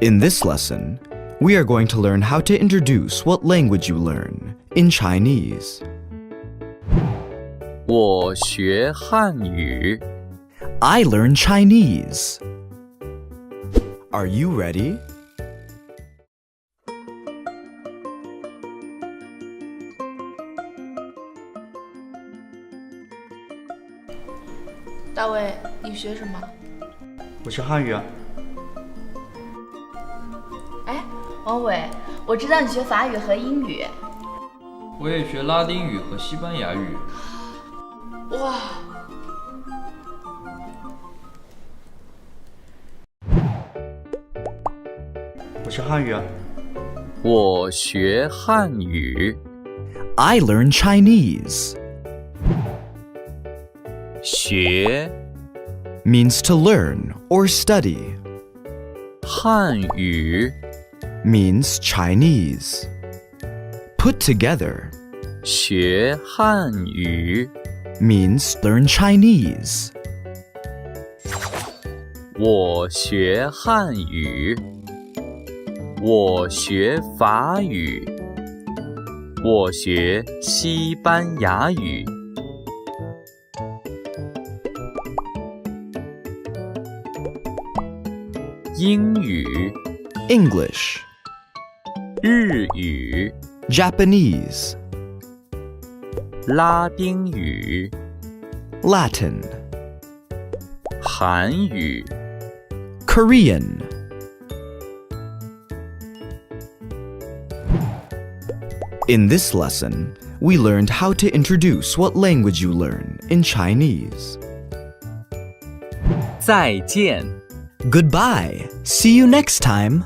In this lesson, we are going to learn how to introduce what language you learn in Chinese. 我学汉语。 I learn Chinese. Are you ready? 大卫，你学什么？我学汉语啊。哎，王伟，我知道你学法语和英语。我也学拉丁语和西班牙语。哇！我学汉语啊。我学汉语。 I learn Chinese. 学 Means to learn or study. 汉语。 Means Chinese. Put together 学汉语。 means learn Chinese. 我学汉语。我学法语。我学西班牙语。英语。 English, 日语。 Japanese, 拉丁语。 Latin, 韩语。 Korean. In this lesson, we learned how to introduce what language you learn in Chinese. 再见。 Goodbye. See you next time.